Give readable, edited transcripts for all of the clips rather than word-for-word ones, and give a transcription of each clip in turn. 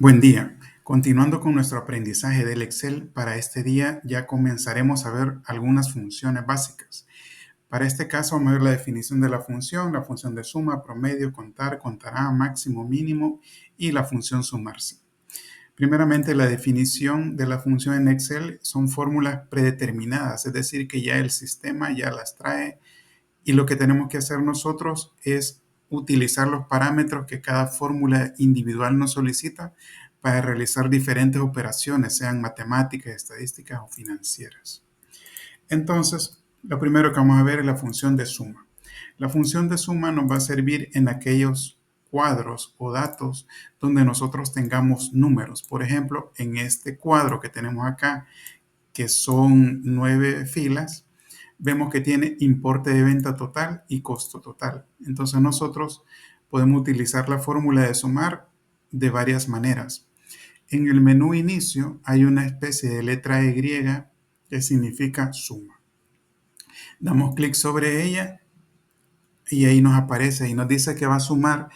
Buen día. Continuando con nuestro aprendizaje del Excel, para este día ya comenzaremos a ver algunas funciones básicas. Para este caso vamos a ver la definición de la función de suma, promedio, contar, contará, máximo, mínimo y la función sumarse. Primeramente, la definición de la función en Excel son fórmulas predeterminadas, es decir, que ya el sistema ya las trae y lo que tenemos que hacer nosotros es utilizar los parámetros que cada fórmula individual nos solicita para realizar diferentes operaciones, sean matemáticas, estadísticas o financieras. Entonces, lo primero que vamos a ver es la función de suma. La función de suma nos va a servir en aquellos cuadros o datos donde nosotros tengamos números. Por ejemplo, en este cuadro que tenemos acá, que son 9 filas, vemos que tiene importe de venta total y costo total. Entonces nosotros podemos utilizar la fórmula de sumar de varias maneras. En el menú inicio hay una especie de letra Y que significa suma. Damos clic sobre ella y ahí nos aparece y nos dice que va a sumar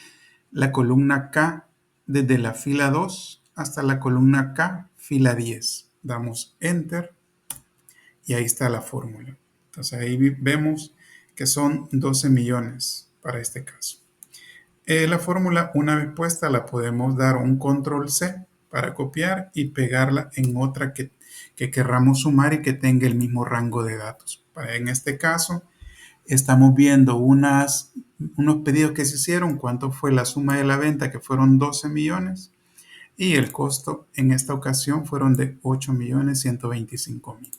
la columna K desde la fila 2 hasta la columna K, fila 10. Damos Enter y ahí está la fórmula. Entonces ahí vemos que son 12 millones para este caso. La fórmula, una vez puesta, la podemos dar un control C para copiar y pegarla en otra que querramos sumar y que tenga el mismo rango de datos. En este caso, estamos viendo unos pedidos que se hicieron, cuánto fue la suma de la venta, que fueron 12 millones, y el costo en esta ocasión fueron de 8.125.000.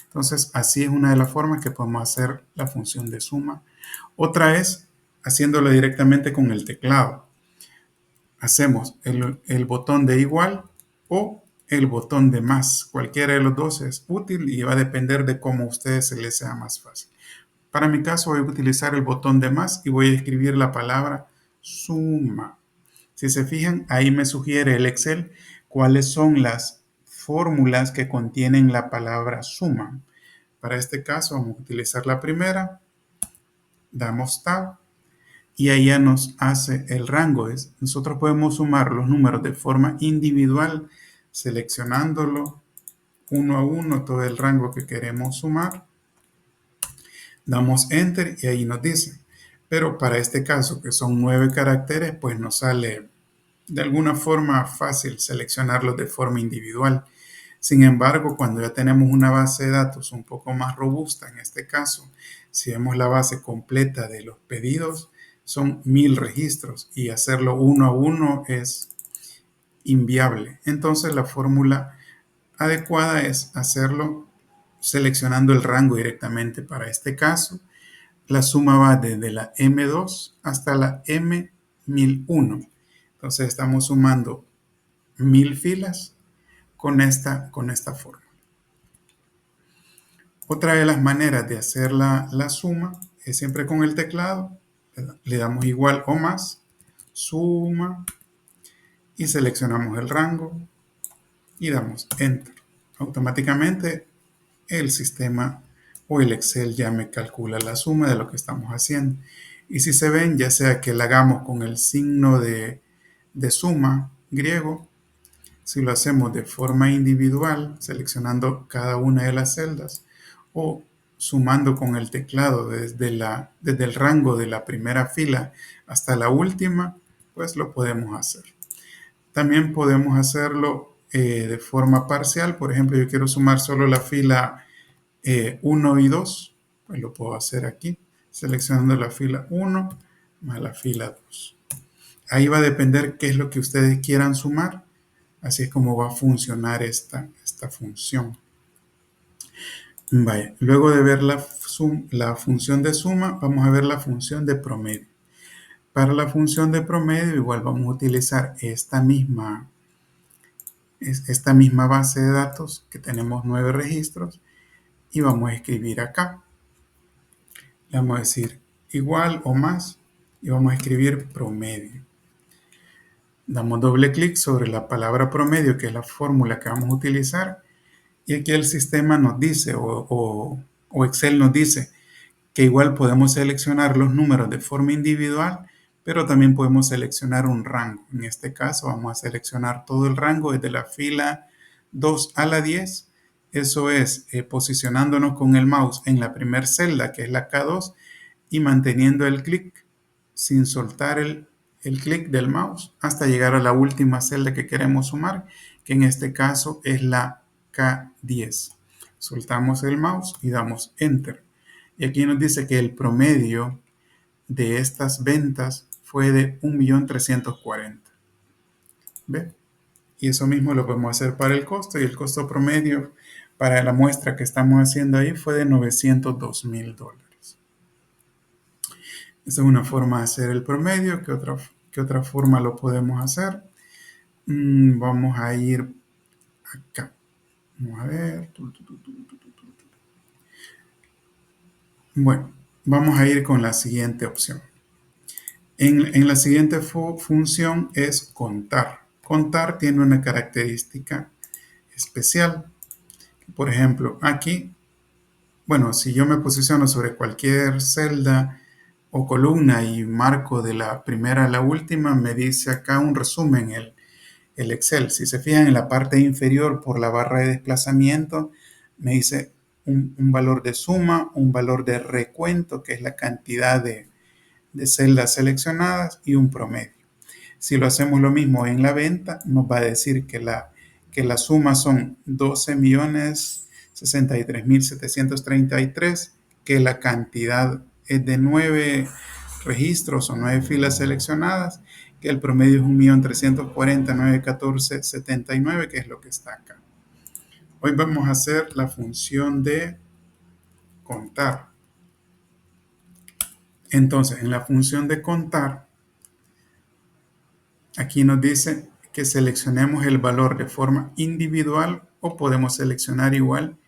Entonces, así es una de las formas que podemos hacer la función de suma. Otra es haciéndolo directamente con el teclado. Hacemos el botón de igual o el botón de más. Cualquiera de los dos es útil y va a depender de cómo a ustedes se les sea más fácil. Para mi caso voy a utilizar el botón de más y voy a escribir la palabra suma. Si se fijan, ahí me sugiere el Excel cuáles son las fórmulas que contienen la palabra suma. Para este caso vamos a utilizar la primera, damos Tab y ahí ya nos hace el rango. Nosotros podemos sumar los números de forma individual, seleccionándolo uno a uno, todo el rango que queremos sumar. Damos Enter y ahí nos dice. Pero para este caso, que son 9 caracteres, pues nos sale de alguna forma fácil seleccionarlos de forma individual. Sin embargo, cuando ya tenemos una base de datos un poco más robusta, en este caso, si vemos la base completa de los pedidos, son 1000 registros y hacerlo uno a uno es inviable. Entonces, la fórmula adecuada es hacerlo seleccionando el rango directamente. Para este caso, la suma va desde la M2 hasta la M1001. Entonces, estamos sumando 1000 filas con esta forma. Otra de las maneras de hacer la suma es siempre con el teclado. Le damos igual o más, suma, y seleccionamos el rango y damos Enter. Automáticamente el sistema o el Excel ya me calcula la suma de lo que estamos haciendo. Y si se ven, ya sea que la hagamos con el signo de suma griego, si lo hacemos de forma individual, seleccionando cada una de las celdas, o sumando con el teclado desde el rango de la primera fila hasta la última, pues lo podemos hacer. También podemos hacerlo de forma parcial. Por ejemplo, yo quiero sumar solo la fila 1 y 2, pues lo puedo hacer aquí, seleccionando la fila 1 más la fila 2. Ahí va a depender qué es lo que ustedes quieran sumar. Así es como va a funcionar esta función. Vaya, luego de ver la función de suma, vamos a ver la función de promedio. Para la función de promedio, igual vamos a utilizar esta misma base de datos que tenemos 9 registros y vamos a escribir acá. Le vamos a decir igual o más y vamos a escribir promedio. Damos doble clic sobre la palabra promedio, que es la fórmula que vamos a utilizar, y aquí el sistema nos dice o Excel nos dice que igual podemos seleccionar los números de forma individual, pero también podemos seleccionar un rango. En este caso vamos a seleccionar todo el rango desde la fila 2 a la 10. Eso es posicionándonos con el mouse en la primera celda, que es la K2, y manteniendo el clic sin soltar el clic del mouse hasta llegar a la última celda que queremos sumar, que en este caso es la K10. Soltamos el mouse y damos Enter. Y aquí nos dice que el promedio de estas ventas fue de 1.340.000. ¿Ve? Y eso mismo lo podemos hacer para el costo, y el costo promedio para la muestra que estamos haciendo ahí fue de $902.000. Esa es una forma de hacer el promedio. ¿Qué otra forma lo podemos hacer? Vamos a ir acá. Vamos a ver. Bueno, vamos a ir con la siguiente opción. En la siguiente función es contar. Contar tiene una característica especial. Por ejemplo, aquí, bueno, si yo me posiciono sobre cualquier celda o columna y marco de la primera a la última, me dice acá un resumen el Excel. Si se fijan en la parte inferior por la barra de desplazamiento, me dice un valor de suma, un valor de recuento, que es la cantidad de celdas seleccionadas, y un promedio. Si lo hacemos lo mismo en la venta, nos va a decir que la suma son 12.063.733, que la cantidad es de 9 registros o 9 filas seleccionadas, que el promedio es 1.340.914.79, que es lo que está acá. Hoy vamos a hacer la función de contar. Entonces, en la función de contar, aquí nos dice que seleccionemos el valor de forma individual, o podemos seleccionar igual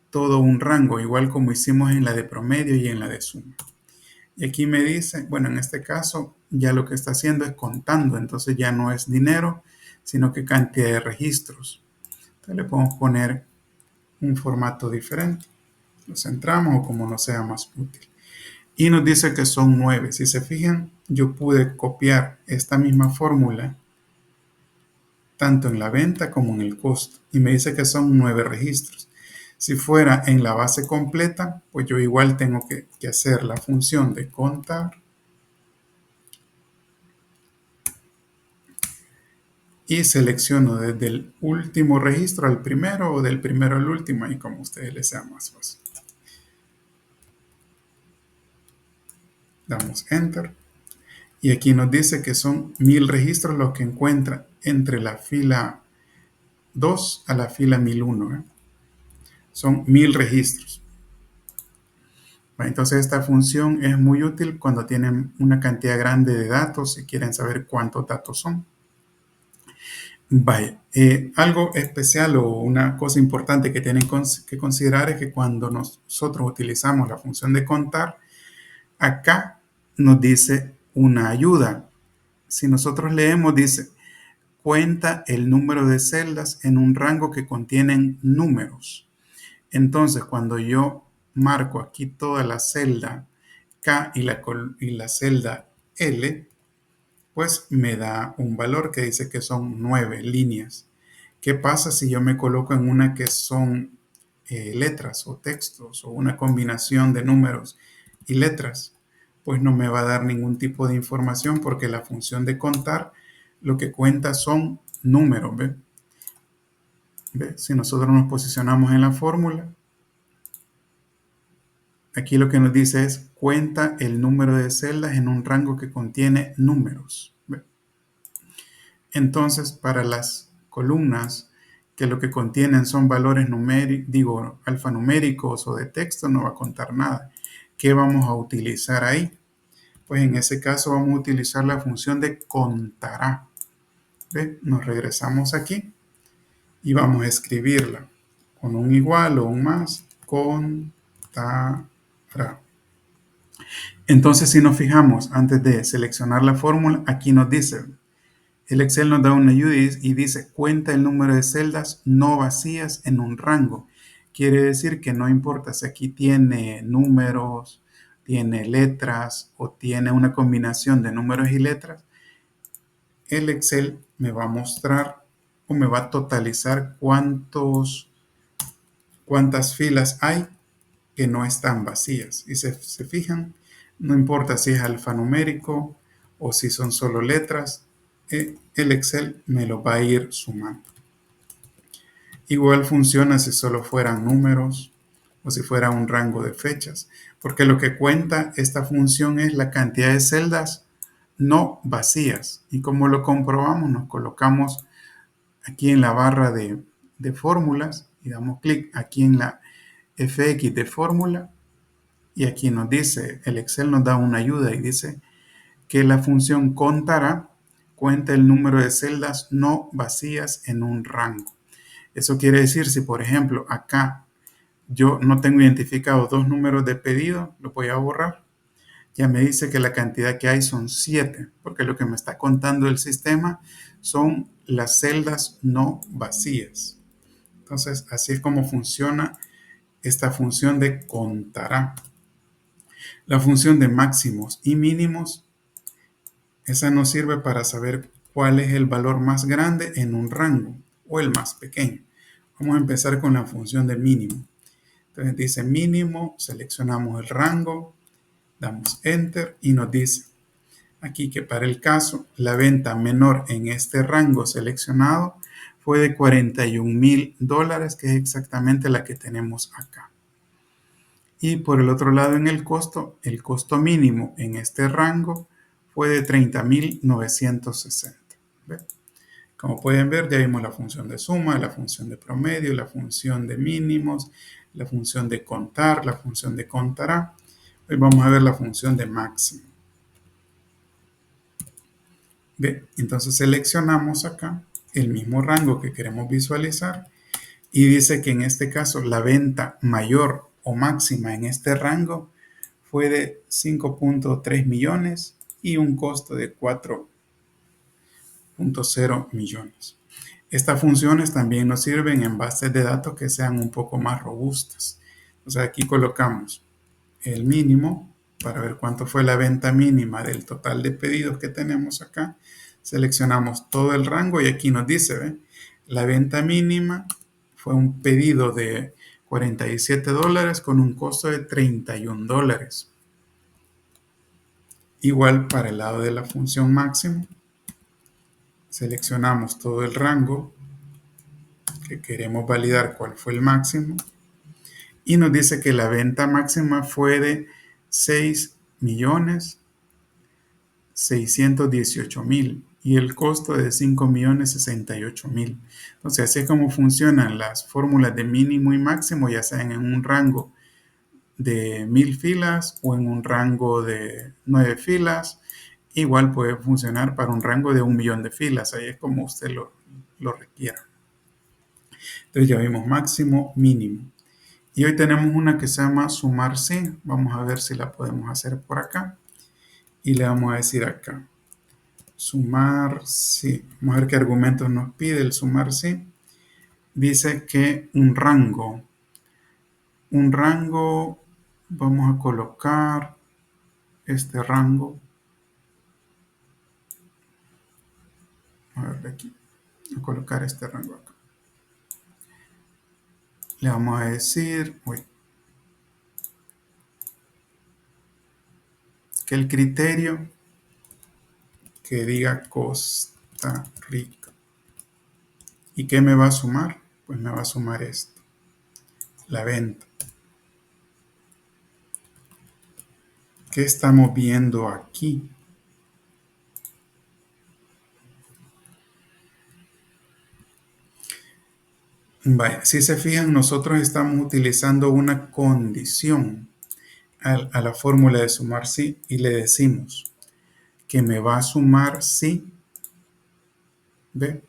todo un rango, igual como hicimos en la de promedio y en la de suma. Y aquí me dice, bueno, en este caso ya lo que está haciendo es contando, entonces ya no es dinero, sino que cantidad de registros. Entonces le podemos poner un formato diferente. Lo centramos o como nos sea más útil. Y nos dice que son 9. Si se fijan, yo pude copiar esta misma fórmula tanto en la venta como en el costo. Y me dice que son 9 registros. Si fuera en la base completa, pues yo igual tengo que hacer la función de contar y selecciono desde el último registro al primero o del primero al último, y como a ustedes les sea más fácil. Damos Enter. Y aquí nos dice que son 1000 registros los que encuentra entre la fila 2 a la fila 1001. Son 1000 registros. Entonces esta función es muy útil cuando tienen una cantidad grande de datos y quieren saber cuántos datos son. Vaya, algo especial o una cosa importante que tienen que considerar es que cuando nosotros utilizamos la función de contar, acá nos dice una ayuda. Si nosotros leemos, dice, cuenta el número de celdas en un rango que contienen números. Entonces, cuando yo marco aquí toda la celda K y la celda L, pues me da un valor que dice que son 9 líneas. ¿Qué pasa si yo me coloco en una que son letras o textos o una combinación de números y letras? Pues no me va a dar ningún tipo de información, porque la función de contar lo que cuenta son números. ¿Ve? ¿Ve? Si nosotros nos posicionamos en la fórmula, aquí lo que nos dice es cuenta el número de celdas en un rango que contiene números. ¿Ve? Entonces, para las columnas que lo que contienen son valores alfanuméricos o de texto, no va a contar nada. ¿Qué vamos a utilizar ahí? Pues en ese caso vamos a utilizar la función de contará. ¿Ve? Nos regresamos aquí y vamos a escribirla con un igual o un más. Contará. Entonces, si nos fijamos, antes de seleccionar la fórmula, aquí nos dice, el Excel nos da una ayuda y dice, cuenta el número de celdas no vacías en un rango. Quiere decir que no importa si aquí tiene números, tiene letras o tiene una combinación de números y letras, el Excel me va a mostrar o me va a totalizar cuántas filas hay que no están vacías. Y se fijan, no importa si es alfanumérico o si son solo letras, el Excel me lo va a ir sumando. Igual funciona si solo fueran números o si fuera un rango de fechas, porque lo que cuenta esta función es la cantidad de celdas no vacías. Y como lo comprobamos, nos colocamos aquí en la barra de fórmulas y damos clic aquí en la FX de fórmula y aquí nos dice, el Excel nos da una ayuda y dice que la función contará cuenta el número de celdas no vacías en un rango. Eso quiere decir, si por ejemplo acá yo no tengo identificado dos números de pedido, lo voy a borrar. Ya me dice que la cantidad que hay son 7, porque lo que me está contando el sistema son las celdas no vacías. Entonces, así es como funciona esta función de contará. La función de máximos y mínimos, esa nos sirve para saber cuál es el valor más grande en un rango o el más pequeño. Vamos a empezar con la función de mínimo. Entonces dice mínimo, seleccionamos el rango, damos enter y nos dice aquí que para el caso la venta menor en este rango seleccionado fue de $41,000, que es exactamente la que tenemos acá. Y por el otro lado en el costo mínimo en este rango fue de 30,960. Como pueden ver, ya vimos la función de suma, la función de promedio, la función de mínimos, la función de contar, la función de contará. Hoy vamos a ver la función de máximo. Bien, entonces seleccionamos acá el mismo rango que queremos visualizar y dice que en este caso la venta mayor o máxima en este rango fue de 5.3 millones y un costo de 4.0 millones. Estas funciones también nos sirven en bases de datos que sean un poco más robustas. O sea, aquí colocamos el mínimo para ver cuánto fue la venta mínima del total de pedidos que tenemos acá. Seleccionamos todo el rango y aquí nos dice, ¿ve? La venta mínima fue un pedido de $47 con un costo de $31. Igual para el lado de la función máximo, seleccionamos todo el rango que queremos validar cuál fue el máximo y nos dice que la venta máxima fue de 6,618,000 y el costo de 5,068,000. Entonces, así es como funcionan las fórmulas de mínimo y máximo, ya sean en un rango de 1,000 filas o en un rango de 9 filas. Igual puede funcionar para un rango de 1,000,000 de filas, ahí es como usted lo requiera. Entonces ya vimos máximo, mínimo. Y hoy tenemos una que se llama sumar sí. Vamos a ver si la podemos hacer por acá. Y le vamos a decir acá, sumar sí. Vamos a ver qué argumentos nos pide el sumar sí. Dice que un rango, vamos a colocar este rango. A ver aquí, a colocar este rango acá. Le vamos a decir, que el criterio que diga Costa Rica. ¿Y qué me va a sumar? Pues me va a sumar esto, la venta. ¿Qué estamos viendo aquí? Vaya, si se fijan, nosotros estamos utilizando una condición a la fórmula de sumar sí y le decimos que me va a sumar sí, ¿ve?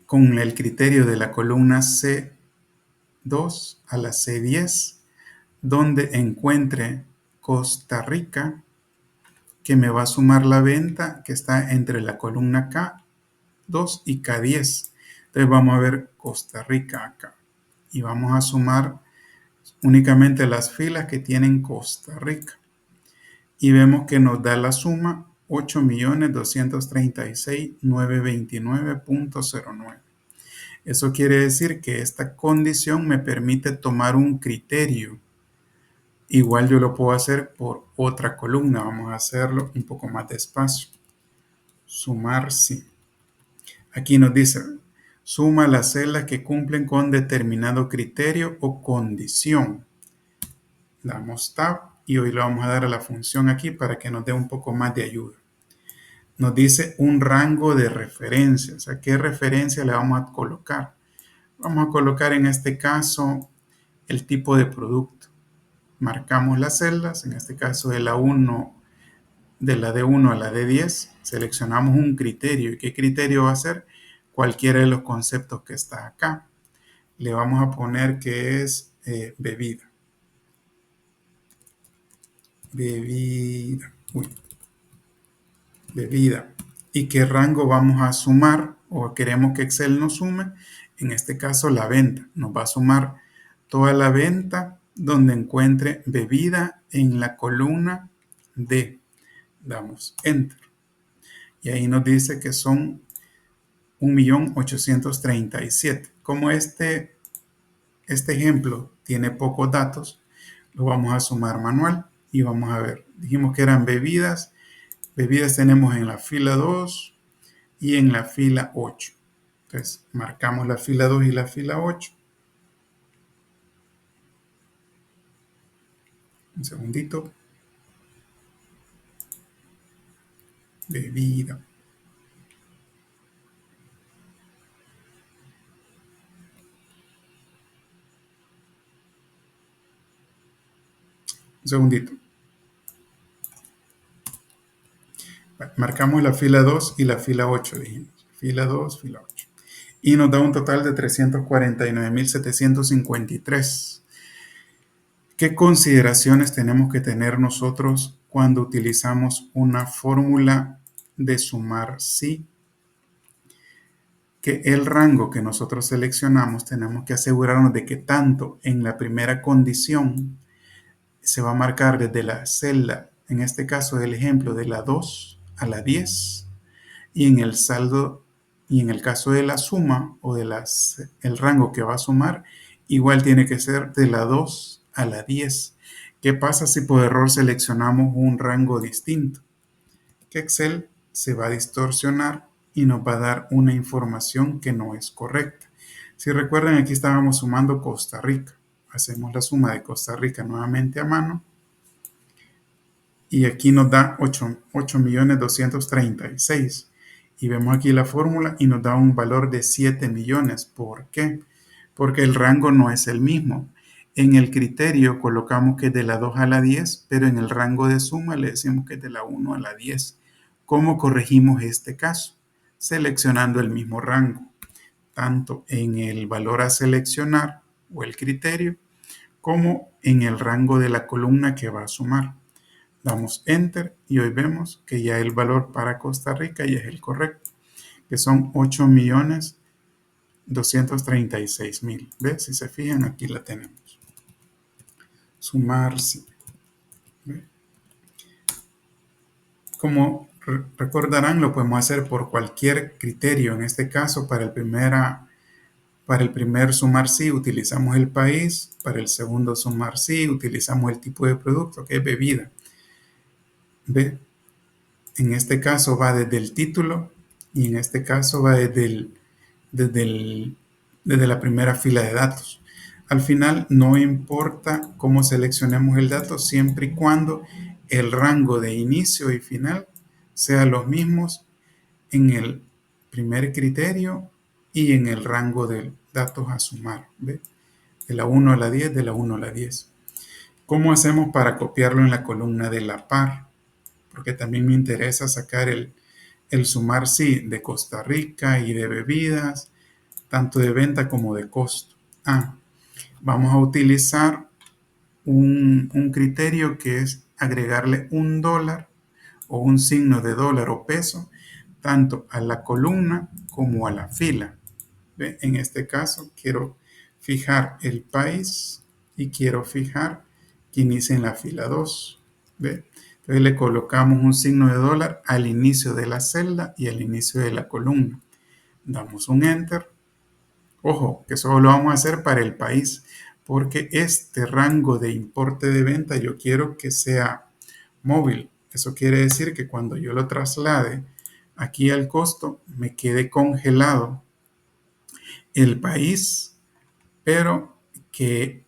Con el criterio de la columna C2 a la C10, donde encuentre Costa Rica, que me va a sumar la venta que está entre la columna K2 y K10. Entonces vamos a ver Costa Rica acá y vamos a sumar únicamente las filas que tienen Costa Rica. Y vemos que nos da la suma 8.236.929.09. Eso quiere decir que esta condición me permite tomar un criterio. Igual yo lo puedo hacer por otra columna. Vamos a hacerlo un poco más despacio. Sumar sí. Aquí nos dice, suma las celdas que cumplen con determinado criterio o condición. Damos Tab y hoy le vamos a dar a la función aquí para que nos dé un poco más de ayuda. Nos dice un rango de referencia, o sea, ¿qué referencia le vamos a colocar? Vamos a colocar en este caso el tipo de producto. Marcamos las celdas, en este caso de la 1, de la D1 a la D10, seleccionamos un criterio. ¿Y qué criterio va a ser? Cualquiera de los conceptos que está acá. Le vamos a poner que es bebida. Bebida. Bebida. ¿Y qué rango vamos a sumar o queremos que Excel nos sume? En este caso la venta. Nos va a sumar toda la venta donde encuentre bebida en la columna D. Damos Enter. Y ahí nos dice que son 1.837.000. Como este ejemplo tiene pocos datos, lo vamos a sumar manual y vamos a ver. Dijimos que eran bebidas. Bebidas tenemos en la fila 2 y en la fila 8. Entonces, marcamos la fila 2 y la fila 8. Un segundito. Bebida. Un segundito. Marcamos la fila 2 y la fila 8, dijimos. Fila 2, fila 8. Y nos da un total de 349.753. ¿Qué consideraciones tenemos que tener nosotros cuando utilizamos una fórmula de sumar sí? Que el rango que nosotros seleccionamos tenemos que asegurarnos de que tanto en la primera condición se va a marcar desde la celda, en este caso el ejemplo de la 2 a la 10, y en el saldo y en el caso de la suma o de el rango que va a sumar, igual tiene que ser de la 2 a la 10. ¿Qué pasa si por error seleccionamos un rango distinto? Que Excel se va a distorsionar y nos va a dar una información que no es correcta. Si recuerdan, aquí estábamos sumando Costa Rica. Hacemos la suma de Costa Rica nuevamente a mano. Y aquí nos da 8.236.000. Y vemos aquí la fórmula y nos da un valor de 7 millones. ¿Por qué? Porque el rango no es el mismo. En el criterio colocamos que es de la 2 a la 10, pero en el rango de suma le decimos que es de la 1 a la 10. ¿Cómo corregimos este caso? Seleccionando el mismo rango, tanto en el valor a seleccionar o el criterio, como en el rango de la columna que va a sumar. Damos Enter y hoy vemos que ya el valor para Costa Rica ya es el correcto, que son 8.236.000. ¿Ves? Si se fijan, aquí la tenemos. Sumar, sí. Como recordarán, lo podemos hacer por cualquier criterio. En este caso, para el primer sumar sí, utilizamos el país. Para el segundo sumar sí, utilizamos el tipo de producto, que es bebida. ¿Ve? En este caso va desde el título y en este caso va desde la primera fila de datos. Al final no importa cómo seleccionemos el dato, siempre y cuando el rango de inicio y final sean los mismos en el primer criterio y en el rango de datos a sumar. ¿Ve? De la 1 a la 10, de la 1 a la 10. ¿Cómo hacemos para copiarlo en la columna de la par? Porque también me interesa sacar el sumar sí de Costa Rica y de bebidas, tanto de venta como de costo. Vamos a utilizar un criterio que es agregarle un dólar o un signo de dólar o peso, tanto a la columna como a la fila. ¿Ve? En este caso quiero fijar el país y quiero fijar que inicie en la fila 2. ¿Ve? Entonces le colocamos un signo de dólar al inicio de la celda y al inicio de la columna. Damos un Enter. Ojo, que solo lo vamos a hacer para el país, porque este rango de importe de venta yo quiero que sea móvil. Eso quiere decir que cuando yo lo traslade aquí al costo, me quede congelado el país, pero que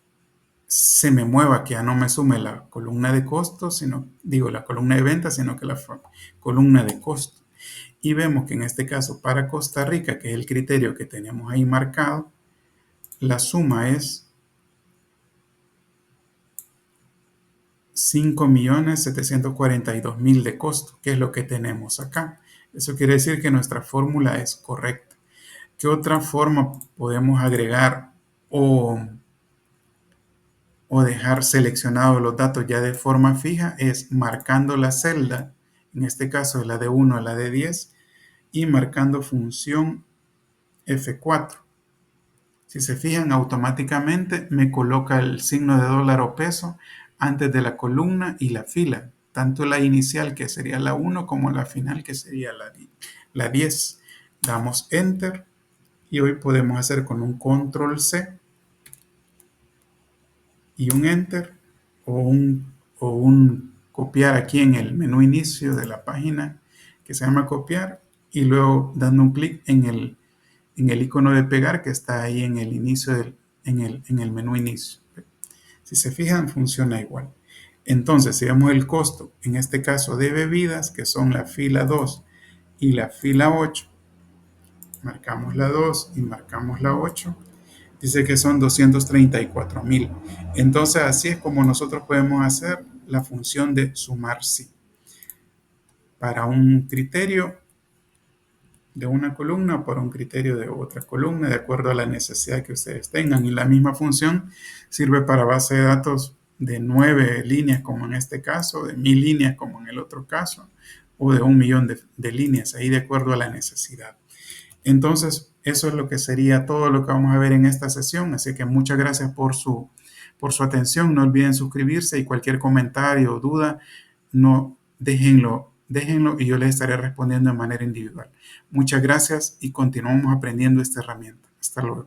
se me mueva, que ya no me sume la columna de costo, sino, digo, la columna de venta, sino que la columna de costo. Y vemos que en este caso para Costa Rica, que es el criterio que tenemos ahí marcado, la suma es 5.742.000 de costo, que es lo que tenemos acá. Eso quiere decir que nuestra fórmula es correcta. ¿Qué otra forma podemos agregar o dejar seleccionados los datos ya de forma fija? Es marcando la celda, en este caso de la de 1 a la de 10, y marcando función F4. Si se fijan, automáticamente me coloca el signo de dólar o peso antes de la columna y la fila, tanto la inicial que sería la 1 como la final que sería la 10. Damos Enter y hoy podemos hacer con un Control C y un Enter o un copiar aquí en el menú inicio de la página que se llama copiar y luego dando un clic en el icono de pegar que está ahí en el inicio en el menú inicio. Si se fijan, funciona igual. Entonces, si vemos el costo, en este caso de bebidas, que son la fila 2 y la fila 8, marcamos la 2 y marcamos la 8, dice que son 234.000. Entonces, así es como nosotros podemos hacer la función de sumar sí. Para un criterio de una columna o para un criterio de otra columna, de acuerdo a la necesidad que ustedes tengan. Y la misma función sirve para base de datos de 9 líneas, como en este caso, de 1.000 líneas, como en el otro caso, o de 1.000.000 de líneas, ahí de acuerdo a la necesidad. Entonces, eso es lo que sería todo lo que vamos a ver en esta sesión. Así que muchas gracias por su atención. No olviden suscribirse y cualquier comentario o duda, no déjenlo y yo les estaré respondiendo de manera individual. Muchas gracias y continuamos aprendiendo esta herramienta. Hasta luego.